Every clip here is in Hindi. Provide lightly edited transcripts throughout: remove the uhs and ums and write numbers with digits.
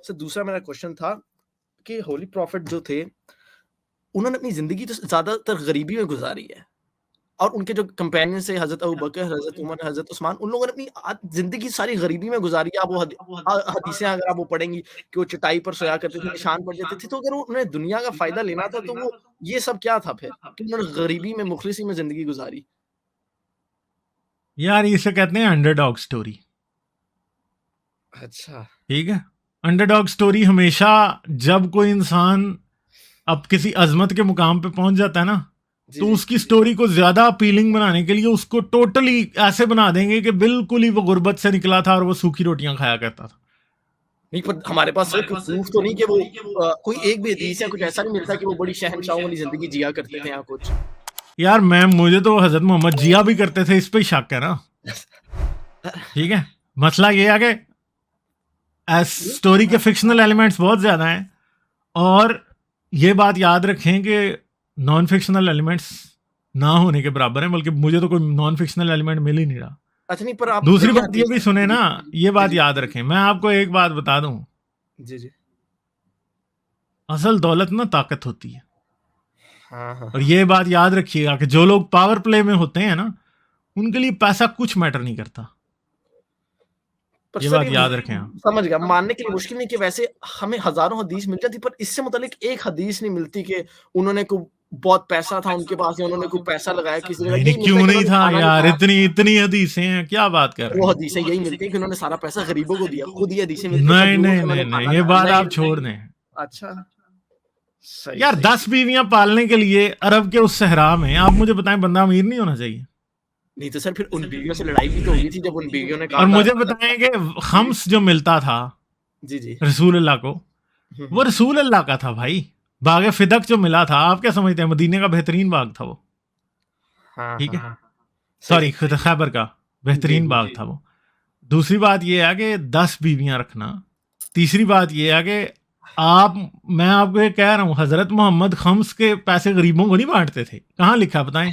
सर दूसरा मेरा क्वेश्चन था कि होली प्रॉफिट जो थे, उन्होंने अपनी ज़िंदगी तो ज़्यादातर गरीबी में गुज़ारी है और उनके जो कंपेनियन थे हज़रत अबू बकर, हज़रत उमर, हज़रत उस्मान, उन लोगों ने अपनी ज़िंदगी सारी गरीबी में गुज़ारी है। आप वो हदीसें अगर आप वो पढ़ेंगी कि वो चटाई पर सोया करते थे, निशान पड़ जाते थे, तो अगर उन्हें दुनिया का फ़ायदा लेना था, तो वो ये सब क्या था फिर कि उन्होंने गरीबी में, मुख़लिसी में ज़िंदगी गुज़ारी? यार इसे कहते हैं अंडरडॉग स्टोरी। अच्छा। ठीक है, अंडरडॉग स्टोरी हमेशा जब कोई इंसान अब किसी अजमत के मुकाम पे पहुंच जाता है ना, जी, तो जी। उसकी स्टोरी को ज्यादा अपीलिंग बनाने के लिए उसको टोटली ऐसे बना देंगे कि बिल्कुल ही वो गुर्बत से निकला था और वो सूखी रोटियां खाया करता था। नहीं, पर हमारे पास सर कोई प्रूफ़ तो नहीं कि वो कोई एक भी हदीस या कुछ ऐसा नहीं मिलता कि वो बड़ी शहंशाहों वाली ज़िंदगी जिया करते थे या कुछ? यार मुझे तो हजरत मोहम्मद जिया भी करते थे, इस पे ही शक है ना। ठीक है, मसला ये है कि स्टोरी के फिक्शनल एलिमेंट्स बहुत ज्यादा हैं, और ये बात याद रखें कि नॉन फिक्शनल एलिमेंट्स ना होने के बराबर है, बल्कि मुझे तो कोई नॉन फिक्शनल एलिमेंट मिल ही नहीं रहा। अच्छा नहीं, पर आप दूसरी देखिए बात ये हदीस भी सुने जी, ना, ये जी, बात जी। याद रखें, मैं आपको एक बात बता दूं, जी, जी। असल दौलत ना ताकत होती है। हाँ, हाँ, और हाँ। ये बात याद रखिएगा कि जो लोग पावर प्ले में होते हैं ना, उनके लिए पैसा कुछ मैटर नहीं करता। पर ये सर बात ये याद रखें आप। समझ गया, मानने के लिए मुश्किल नहीं कि वैसे हमें हज़ारों हदीस मिल जाती, पर इससे मुतल्लिक एक हदीस नहीं मिलती कि उन्होंने को बहुत पैसा था उनके पास या उन्होंने कोई पैसा लगाया किसी जगह, नहीं नहीं, यही मिलता है क्यों कि नहीं उन्होंने था खाना नहीं यार, खाया। इतनी इतनी हदीसें हैं, क्या बात कर रहे वो हैं। हदीसें यही मिलती हैं कि उन्होंने सारा पैसा गरीबों को दिया, खुद ये हदीसें मिलती हैं सब नहीं लोगों नहीं से नहीं उन्होंने नहीं, खाना ये खाया। बात आप नहीं, छोड़ दें। अच्छा, सही, यार सही, 10 सही। बीवियां पालने के लिए अरब के उस सहरा में आप मुझे बताएं, बंदा अमीर नहीं होना चाहिए? नहीं तो सर फिर उन बीवियों से लड़ाई भी तो हुई थी जब उन बीवियों ने कहा और था मुझे बताएं कि जी, जी। खम्स जो मिलता था जी, जी। रसूल अल्लाह को, हुँ, वो हुँ। रसूल अल्लाह का था भाई। बाग फिदक जो मिला था, आप क्या समझते हैं, मदीने का बेहतरीन बाग था वो। हाँ, ठीक हाँ, है, हाँ। सही, सॉरी, सही। खैबर का जी, बेहतरीन जी। बाग था वो। दूसरी बात ये है कि 10 बीवियां रखना। तीसरी बात ये है कि आप मैं आपको ये कह रहा हूं, हजरत मोहम्मद खम्स के पैसे गरीबों को नहीं बांटते थे। कहाँ लिखा है बताएं?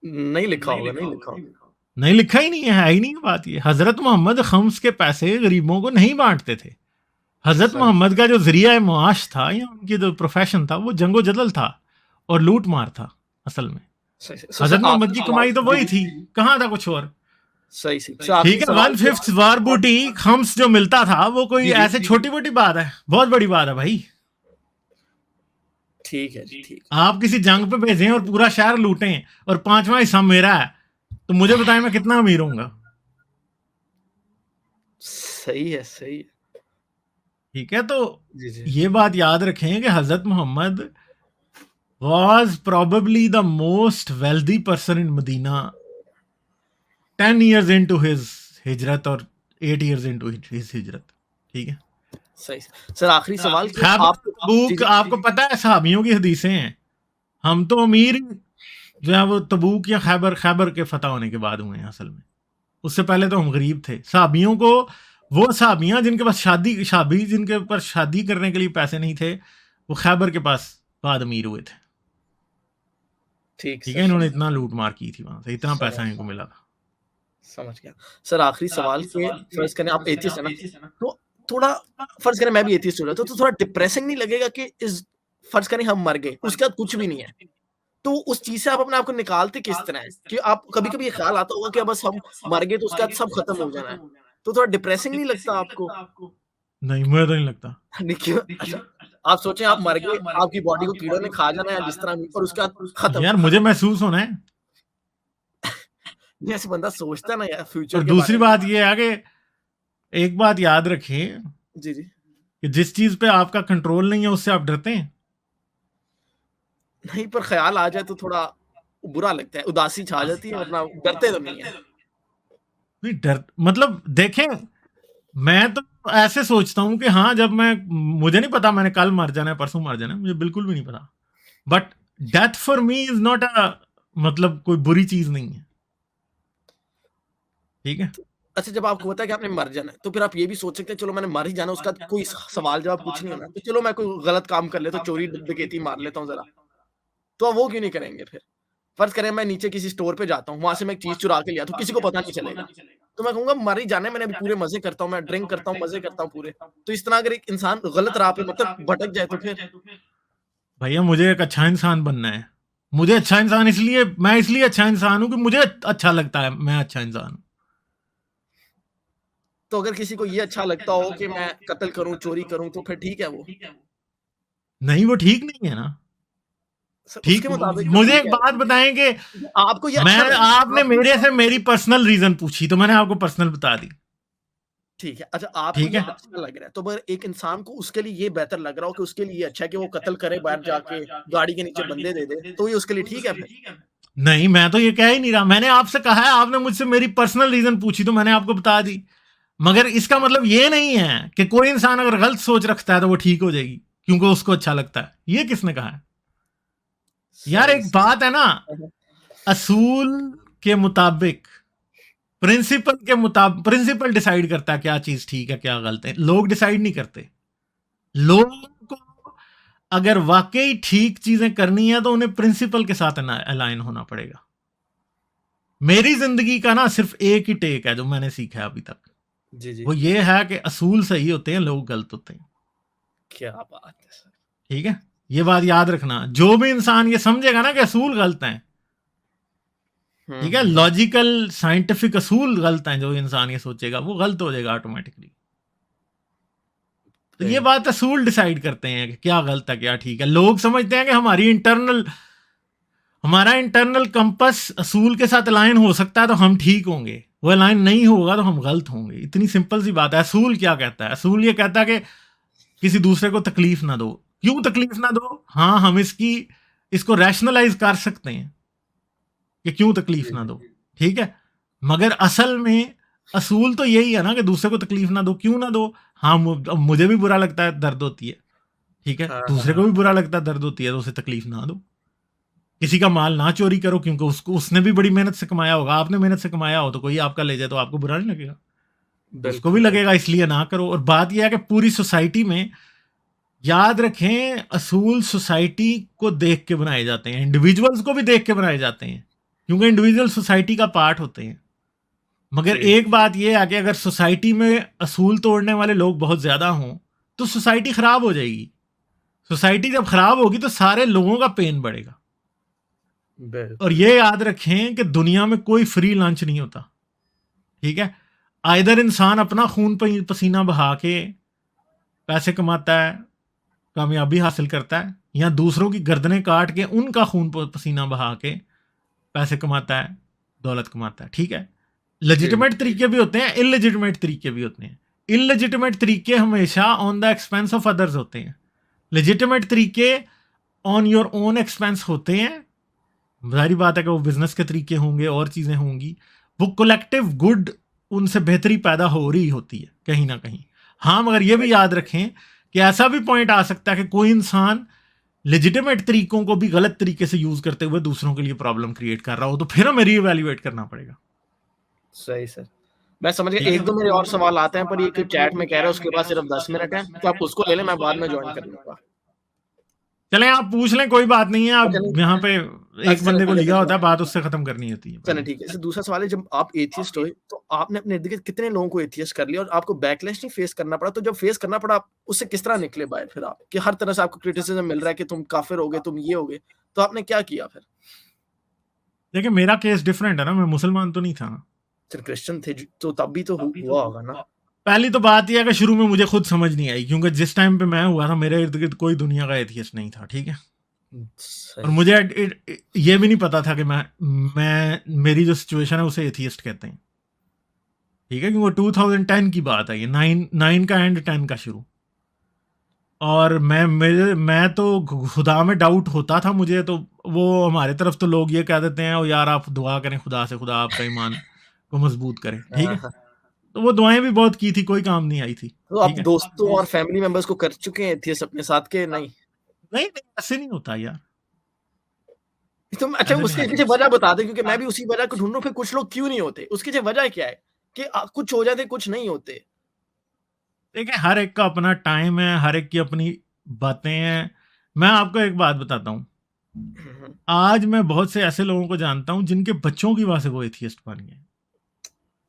नहीं लिखा होगा, नहीं लिखा होगा। नहीं लिखा ही नहीं है ही नहीं बात। ये हजरत मोहम्मद खम्स के पैसे गरीबों को नहीं बांटते थे। हजरत सही, मोहम्मद का जो जरिया मुआश था या उनकी जो प्रोफेशन था, वो जंगो जदल था और लूट मार था असल में। सही, सही। हजरत सर मोहम्मद आखिरी की सवाल कमाई तो जी, वही जी। थी, कहाँ था कुछ और। सही, सही। सर आखिरी ठीक है, सवाल वन कि फिफ्थ वार बूटी खम्स जो मिलता था, वो कोई जी, जी। ऐसे छोटी मोटी बात है? बहुत बड़ी बात है भाई। ठीक है जी, ठीक। आप किसी जंग पे भेजें और पूरा शहर लूटें और 5वां हिस्सा मेरा है, तो मुझे बताएं मैं कितना अमीर हूंगा। सही है, सही है। ठीक है, तो जी, जी। ये बात याद रखें कि हजरत Mohammad was probably the most wealthy person in Medina 10 years into his hijrat और 8 years into his hijrat। ठीक है, सही। सर आखिरी सवाल कि खैबर आप जी, तबूक, जी। आपको पता है सहाबियों की हदीसें हैं। हम तो अमीर जो है वो तबूक या खैबर खैबर के फतह होने के बाद हुए हैं असल में। उससे पहले तो हम गरीब थे। सहाबियों को, वो सहाबियां जिनके पास शादी जिनके ऊपर शादी करने के लिए पैसे नहीं थे, वो खैबर के पास बाद अमीर हुए थे। ठीक ठीक सर, है, इन्होंने समझ इतना लूट मार की थी, वहां से इतना पैसा समझ इनको मिला था। समझ गया। सर आखिरी सवाल कि फ़र्ज़ करें आप एथियस्ट हैं ना, तो थोड़ा फ़र्ज़ करें मैं भी एथियस्ट हूँ तो थोड़ा डिप्रेसिंग नहीं लगेगा कि इस फ़र्ज़ करें हम मर गए, उसके बाद कुछ भी नहीं है। तो उस चीज़ से आप अपने आप को निकालते किस तरह हैं? कि आप कभी-कभी ये ख़्याल आता होगा कि अब बस हम मर गए तो उसके बाद सब खत्म हो जाना है। तो थोड़ा डिप्रेसिंग नहीं लगता आपको? नहीं, मुझे तो नहीं लगता। नहीं क्यों? अच्छा, आप सोचें आप मर गए, आपकी बॉडी को कीड़ों ने खा जाना है जिस तरह भी और उसके बाद खत्म। यार मुझे महसूस होना है। जैसे बंदा सोचता है ना यार और फ्यूचर के दूसरी बारे में। बात ये है कि एक बात याद रखें जी, जी। कि जिस चीज पे आपका कंट्रोल नहीं है, उससे आप डरते हैं। नहीं, पर ख़्याल आ जाए तो थोड़ा बुरा लगता है, उदासी छा जाती है वरना डरते तो नहीं है। नहीं डर, मतलब देखें, मैं तो ऐसे सोचता हूं कि हाँ, जब मैं, मुझे नहीं पता मैंने कल मर जाना है, परसों मर जाना है, मुझे बिल्कुल भी नहीं पता। But death for me is not a, मतलब कोई बुरी चीज नहीं है। ठीक है, अच्छा जब आपको पता है कि आपने मर जाना है, तो फिर आप ये भी सोच सकते हैं चलो मैंने मर ही जाना है उसका कोई सवाल-जवाब कुछ नहीं होना, तो चलो मैं कोई गलत काम कर लेता हूँ, चोरी डकैती मार लेता हूँ ज़रा। तो आप वो क्यों नहीं करेंगे फिर? फ़र्ज़ करें मैं नीचे किसी स्टोर पे जाता हूँ, वहाँ से मैं एक चीज़ चुरा के लिया तो किसी को पता नहीं चलेगा। तो मैं कहूँगा मर ही जाना है, मैंने अभी पूरे मज़े करता हूँ, मैं ड्रिंक करता हूँ, मज़े करता हूँ पूरे। तो इस तरह अगर एक इंसान गलत राह पे मतलब भटक जाए तो फिर? भैया मुझे एक अच्छा इंसान बनना है। मुझे अच्छा इंसान इसलिए मैं इसलिए अच्छा इंसान हूँ कि मुझे अच्छा लगता है मैं अच्छा इंसान हूँ। तो अगर किसी को ये अच्छा लगता हो कि मैं कत्ल करूँ, चोरी करूँ तो फिर ठीक है वो? नहीं वो ठीक नहीं है ना। सर ठीक उसके मुताबिक तो मुझे ठीक एक है। बात बताएँ कि आपको ये मैं अच्छा लग रहा है, आपने आपको मेरे से मेरी पर्सनल रीज़न पूछी तो मैंने आपको पर्सनल बता दी। ठीक है। अच्छा आपको ठीक ये है? अच्छा लग रहा है, तो अगर एक इंसान को उसके लिए ये बेहतर लग रहा हो कि उसके लिए ये अच्छा है कि वो कत्ल करे बाहर जाके, गाड़ी के नीचे बंदे दे दे, तो ये उसके लिए ठीक है फिर? नहीं मैं तो ये कह ही नहीं रहा। मैंने आपसे कहा है आपने मुझसे मेरी पर्सनल रीज़न पूछी तो मैंने आपको बता दी। मगर इसका मतलब ये नहीं है कि कोई इंसान अगर गलत सोच रखता है तो वो ठीक हो जाएगी क्योंकि उसको अच्छा लगता है। ये किसने कहा है? यार सही एक स बात है ना, असूल के मुताबिक प्रिंसिपल डिसाइड करता है क्या चीज ठीक है क्या गलत है। लोग डिसाइड नहीं करते। लोगों को अगर वाकई ठीक चीजें करनी है तो उन्हें प्रिंसिपल के साथ अलाइन होना पड़ेगा। मेरी जिंदगी का ना सिर्फ एक ही टेक है जो मैंने सीखा है अभी तक। जी, जी। वो ये है कि असूल सही होते हैं लोग गलत होते हैं। क्या बात है सर! ठीक है, ये बात याद रखना। जो भी इंसान ये समझेगा ना कि असूल गलत हैं, हुँ, ठीक है, हुँ, हुँ। लॉजिकल साइंटिफिक असूल गलत हैं, जो इंसान ये सोचेगा वो गलत हो जाएगा ऑटोमेटिकली। तो ये सही। बात असूल डिसाइड करते हैं कि क्या गलत है क्या ठीक है। लोग समझते हैं कि हमारा इंटरनल कंपस असूल के साथ अलाइन हो सकता है तो हम ठीक होंगे, वो अलाइन नहीं होगा तो हम गलत होंगे। इतनी सिंपल सी बात है। असूल क्या कहता है? असूल ये कहता है कि किसी दूसरे को तकलीफ ना दो। क्यों तकलीफ ना दो? हाँ, हम इसको रैशनलाइज कर सकते हैं कि क्यों तकलीफ जी, ना जी। दो। ठीक है, मगर असल में असूल तो यही है ना कि दूसरे को तकलीफ ना दो। क्यों ना दो? हाँ, अब मुझे भी बुरा लगता है, दर्द होती है। ठीक है, हाँ, हाँ, दूसरे को हाँ। भी बुरा लगता है, दर्द होती है, तो उसे तकलीफ ना दो। किसी का माल ना चोरी करो क्योंकि उसने भी बड़ी मेहनत से कमाया होगा। आपने मेहनत से कमाया हो तो कोई आपका ले जाए तो आपको बुरा नहीं लगेगा? उसको भी बिल्कुल, लगेगा, बिल्कुल। इसलिए ना करो। और बात यह है कि पूरी सोसाइटी में याद रखें, असूल सोसाइटी को देख के बनाए जाते हैं, इंडिविजुअल्स को भी देख के बनाए जाते हैं क्योंकि इंडिविजुअल सोसाइटी का पार्ट होते हैं। मगर जी। एक बात यह है कि अगर सोसाइटी में असूल तोड़ने वाले लोग बहुत ज्यादा हों तो सोसाइटी खराब हो जाएगी। सोसाइटी जब खराब होगी तो सारे लोगों का पेन बढ़ेगा। और बिल्कुल, ये बिल्कुल। याद रखें कि दुनिया में कोई फ्री लंच नहीं होता। ठीक है, आइदर इंसान अपना खून पसीना बहा के पैसे कमाता है, कामयाबी हासिल करता है, या दूसरों की गर्दनें काट के उनका खून पसीना बहा के पैसे कमाता है, दौलत कमाता है। ठीक है, जी, जी। लेजिटिमेट तरीके भी होते हैं, इललेजिटिमेट तरीके भी होते हैं। इललेजिटिमेट तरीके हमेशा on the expense of others होते हैं। लेजिटिमेट तरीके ऑन योर ओन एक्सपेंस होते हैं। जाहिर बात है कि वो बिजनेस के तरीके होंगे और चीजें होंगी। वो कलेक्टिव गुड, उनसे बेहतरी पैदा हो रही होती है कहीं ना कहीं। हाँ, मगर ये भी याद रखें कि ऐसा भी पॉइंट आ सकता है कि कोई इंसान लेजिटिमेट तरीकों को भी गलत तरीके से यूज करते हुए दूसरों के लिए प्रॉब्लम क्रिएट कर रहा हो, तो फिर हमें रीइवैल्यूएट करना पड़ेगा। सही सर। मैं समझ गया, ठीक है, 1-2 मेरे और सवाल आते हैं पर ये कोई चैट में कह रहा है उसके बाद सिर्फ 10 मिनट है, तो आप उसको ले लें, मैं बाद में जॉइन कर लूँगा। चलें आप पूछ लें, कोई बात नहीं है। अच्छा आप नहीं, यहाँ पे एक अच्छा चलें बंदे को ठीक है लिया फिर होता जॉइन है, बात उससे खत्म करनी होती है चलें पहले। ठीक है। जैसे दूसरा सवाल है, जब आप एथियस्ट हुए, तो आपने अपने इर्द-गिर्द कितने लोगों को एथियस्ट कर लिया और आपको बैकलैश नहीं फेस करना पड़ा? तो जब फेस करना पड़ा, आप उससे किस तरह निकले बाहर फिर आप? कि हर तरह से आपको क्रिटिसिज़्म मिल रहा है कि तुम काफ़िर हो गए, तुम ये हो गए, तो आपने क्या किया फिर? देखिए मेरा केस डिफरेंट है ना, मैं मुसलमान तो नहीं था ना। फिर क्रिश्चियन थे तो तब भी तो हुआ होगा ना? पहली तो बात यह है कि शुरू में मुझे खुद समझ नहीं आई क्योंकि जिस टाइम पे मैं हुआ था मेरे इर्द गिर्द कोई दुनिया का एथियस्ट नहीं था। ठीक है, और सही। मुझे ये भी नहीं पता था कि मैं मेरी जो सिचुएशन है उसे एथियस्ट कहते हैं। ठीक है, क्योंकि 2010 की बात है, ये 9 का एंड 10 का शुरू। और मैं तो खुदा में डाउट होता था मुझे तो। वो हमारे तरफ तो लोग ये कह देते हैं, ओ यार आप दुआ करें खुदा से, खुदा आपका ईमान को मजबूत करे। ठीक हाँ, है, हाँ। तो वो दुआएं भी बहुत की थी, कोई काम नहीं आई थी। तो आप ठीक है, दोस्तों और फैमिली मेंबर्स को कर चुके हैं एथियस्ट अपने साथ के नहीं? नहीं नहीं ऐसे नहीं होता यार, तो अच्छा ऐसे नहीं उसके होता। पीछे वजह बता दें, क्योंकि मैं भी उसी वजह को ढूँढ रहा हूँ, फिर कुछ लोग क्यों नहीं होते? उसकी जो वजह क्या है? कि कुछ हो जाते, कुछ नहीं होते। देखिए हर एक का अपना टाइम है, हर एक की अपनी बातें हैं। मैं आपको एक बात बताता हूँ, हुँ, हुँ। आज मैं बहुत से ऐसे लोगों को जानता हूँ जिनके बच्चों की वजह से वो एथियस्ट बन गए।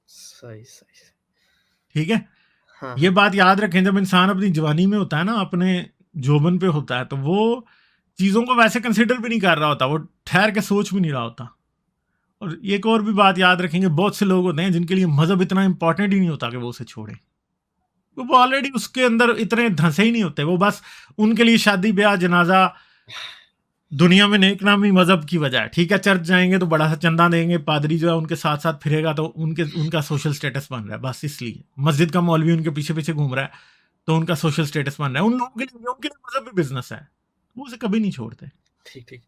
सही सही। ठीक है, हाँ ये बात याद रखें, जब इंसान अपनी जवानी में होता है ना, अपने जोबन पे होता है, तो वो चीज़ों को वैसे कंसिडर भी नहीं कर रहा होता, वो ठहर के सोच भी नहीं रहा होता। और एक और भी बात याद रखेंगे, बहुत से लोग होते हैं जिनके लिए मजहब इतना इंपॉर्टेंट ही नहीं होता कि वो उसे छोड़े, वो ऑलरेडी उसके अंदर इतने धंसे ही नहीं होते, वो बस उनके लिए शादी ब्याह जनाजा दुनिया में नेक नामी मजहब की वजह है। ठीक है, चर्च जाएंगे तो बड़ा सा चंदा देंगे, पादरी जो है उनके साथ साथ फिरेगा तो उनका सोशल स्टेटस बन रहा है, बस इसलिए। मस्जिद का मौलवी उनके पीछे पीछे घूम रहा है तो उनका सोशल स्टेटस बन रहा है। उन लोगों के लिए मजहब भी बिजनेस है, वो उसे कभी नहीं छोड़ते। ठीक ठीक।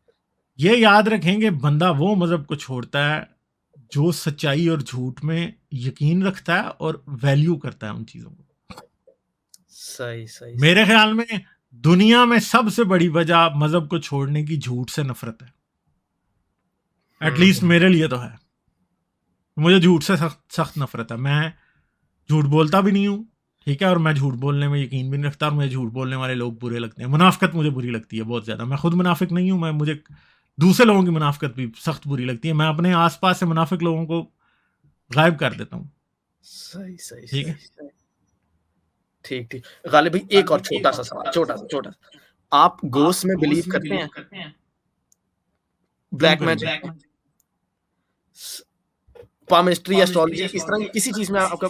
ये याद रखेंगे, बंदा वो मजहब को छोड़ता है जो सच्चाई और झूठ में यकीन रखता है और वैल्यू करता है उन चीजों को। सही सही। मेरे ख्याल में दुनिया में सबसे बड़ी वजह मजहब को छोड़ने की झूठ से नफरत है, एटलीस्ट मेरे लिए तो है। मुझे झूठ से सख्त नफरत है, मैं झूठ बोलता भी नहीं हूँ, ठीक है, और मैं झूठ बोलने में यकीन भी नहीं रखता, और मुझे झूठ बोलने वाले लोग बुरे लगते हैं। मुनाफिकत मुझे बुरी लगती है बहुत ज्यादा। मैं खुद मुनाफिक नहीं हूँ, मुझे दूसरे लोगों की मुनाफिकत भी सख्त बुरी लगती है। मैं अपने आसपास से मुनाफिक लोगों को गायब कर देता हूँ। सही सही। ठीक है, ठीक ठीक। गालिब भाई एक और छोटा सा सवाल, छोटा सा, आप गोस्ट में बिलीव करते हैं? ब्लैक मैजिक, पामिस्ट्री, एस्ट्रोलॉजी, इस तरह की किसी चीज में आपका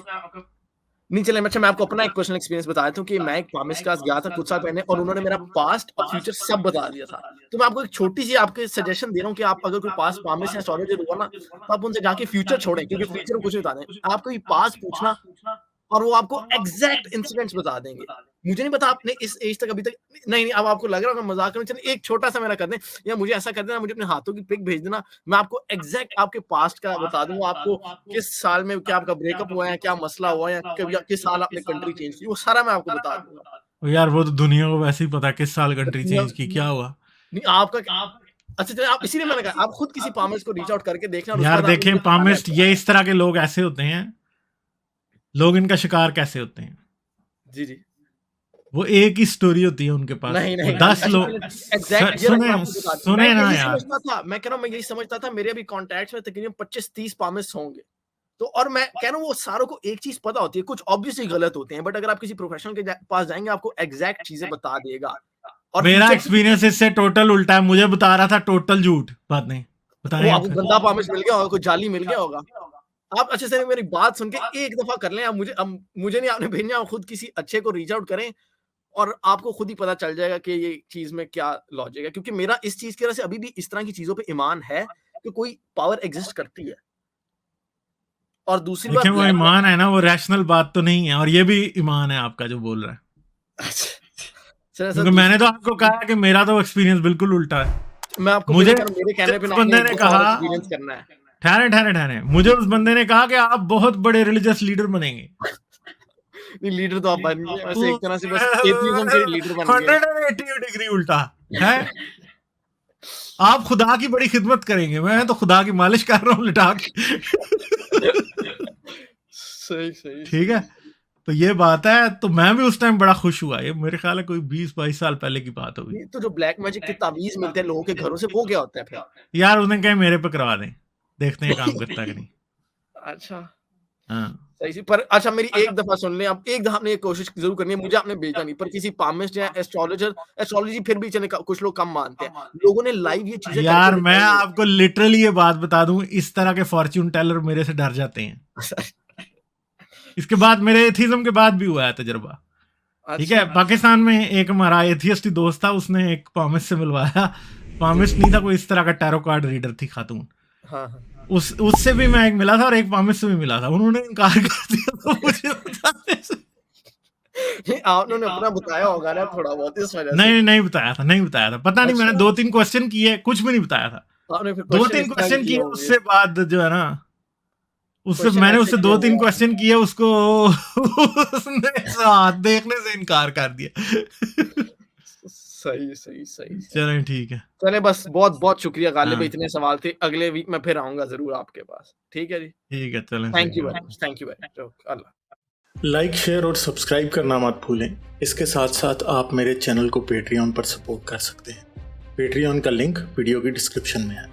नहीं चले? अच्छा, मैं आपको अपना एक पर्सनल एक्सपीरियंस बता देता हूँ कि मैं एक पामिस्ट के पास गया था कुछ साल पहले, और उन्होंने मेरा पास्ट और फ्यूचर सब बता दिया था। तो मैं आपको एक छोटी सी आपके सजेशन दे रहा हूँ कि आप अगर कोई पास्ट पामिस्ट या एस्ट्रोलॉजर हुआ ना, तो आप उनसे जाके फ्यूचर छोड़ें, क्योंकि फ्यूचर में कुछ नहीं बता देंगे। आपको ये पास्ट पूछना और वो आपको एग्जैक्ट इंसिडेंट्स बता देंगे। मुझे नहीं पता आपने इस एज तक अभी तक नहीं, अब आपको लग रहा होगा मजाक करने, चलिए एक छोटा सा मेरा कर दें, या मुझे ऐसा कर देना, मुझे अपने हाथों की पिक भेज देना, मैं आपको एग्जैक्ट आपके पास्ट का बता दूंगा, आपको किस साल में क्या आपका ब्रेकअप हुआ है, क्या मसला हुआ है, या किस साल आपने कंट्री चेंज की, वो सारा मैं आपको बता दूंगा। यार वो तो दुनिया को वैसे ही पता है किस साल कंट्री चेंज की, क्या हुआ। नहीं आपका अच्छा चलिए, आप इसीलिए मैंने कहा आप खुद किसी पामिस्ट को रीच आउट करके देखना, और उसके यार बाद आप देखें, मुझे बताना पामिस्ट, है। ये इस तरह के लोग ऐसे होते हैं, लोग इनका शिकार कैसे होते हैं। जी जी। वो एक ही स्टोरी होती है उनके पास, नहीं वो नहीं 10 लोग एग्जैक्ट सुने मैं ना यही यार। समझता था, मैं कह रहा हूँ, मैं यही समझता था, मेरे अभी कॉन्टैक्ट्स में तकरीबन 25-30 पामिस्ट होंगे। तो और मैं कह रहा हूँ वो सारों को एक चीज पता होती है, कुछ ऑब्वियसली गलत होते हैं, बट अगर आप किसी प्रोफेशनल के पास जाएंगे, आपको एग्जैक्ट चीजें बता देगा। और मेरा फ्यूचर एक्सपीरियंस इससे टोटल उल्टा है, मुझे बता रहा था टोटल झूठ, बात नहीं बताएं वो आप आपको फिर। गंदा पामिस्ट मिल गया होगा, कोई जाली मिल गया होगा। आप अच्छे से मेरी बात सुन के एक दफा कर लें, आप मुझे नहीं आपने भेजना, आप खुद किसी अच्छे को रीच आउट करें, और आपको खुद ही पता चल जाएगा कि ये चीज में क्या लॉजिक है। क्योंकि मेरा इस चीज की वजह से अभी भी इस तरह की चीजों पे ईमान है कि कोई पावर एग्जिस्ट करती है। और दूसरी बात देखिए, वो ईमान है ना, वो रैशनल बात तो नहीं है, और ये भी ईमान है आपका जो बोल रहा है। क्योंकि मैंने तो आपको कहा कि मेरा तो एक्सपीरियंस बिल्कुल उल्टा है। मैं आपको मुझे मेरे कहने पे उस बंदे ने कहा, एक्सपीरियंस करना है। ठहरे, मुझे उस बंदे ने कहा कि आप बहुत बड़े रिलीजियस लीडर बनेंगे। नहीं, लीडर तो आप बन गए, वैसे एक तरह से बस एथियज्म के लीडर बन गए। 180 डिग्री उल्टा है। आप खुदा की बड़ी खिदमत करेंगे, मैं तो खुदा की मालिश कर रहा हूँ लिटा के। सही। ठीक है, तो ये बात है। तो मैं भी उस टाइम बड़ा खुश हुआ। ये मेरे ख्याल है कोई 20-22 साल पहले की बात होगी। तो जो ब्लैक मैजिक के तावीज मिलते हैं लोगों के घरों से, वो क्या होता है फिर? यार उन्हें कहे मेरे पे करवा दें, देखते हैं काम करता है कि नहीं। अच्छा हाँ सही। पर अच्छा, मेरी एक दफा सुन लें, आप एक दफा आपने ये कोशिश जरूर करनी है, मुझे आपने भेजना नहीं, पर किसी पामिस्ट या एस्ट्रोलॉजी फिर भी चले, कुछ लोग कम मानते हैं, लोगों ने लाइव ये चीजें यार, मैं आपको लिटरली ये बात बता दूं, इस तरह के फॉर्च्यून टेलर मेरे से डर जाते हैं। इसके बाद मेरे एथिज्म के बाद भी हुआ है तजुर्बा। ठीक है, पाकिस्तान में एक हमारा एथियस्ट दोस्त था, उसने एक पामिस्ट से मिलवाया। पामिस्ट नहीं था, कोई इस तरह का टैरो कार्ड रीडर थी खातून। उससे भी मैं एक मिला था, और एक पामिस्ट से भी मिला था। उन्होंने इनकार कर दिया तो मुझे बताने से। आपने अपना बताया होगा ना थोड़ा बहुत, इस वजह से। नहीं बताया था। पता नहीं, मैंने 2-3 क्वेश्चन किए, कुछ भी नहीं बताया था। 2-3 क्वेश्चन किए, उससे बाद जो है ना, मैंने उससे 2-3 क्वेश्चन किए, उसको उसने हाथ देखने से इनकार कर दिया। सही। चलें ठीक है, चले, बस बहुत शुक्रिया गालिब, इतने सवाल थे। अगले वीक में फिर आऊंगा जरूर आपके पास। ठीक है जी, ठीक है, चलें। Thank you very much. Allah. Like, share और सब्सक्राइब करना मत भूलें। इसके साथ साथ आप मेरे चैनल को पेट्रियन पर सपोर्ट कर सकते हैं। पेट्रियन का लिंक वीडियो की डिस्क्रिप्शन में है।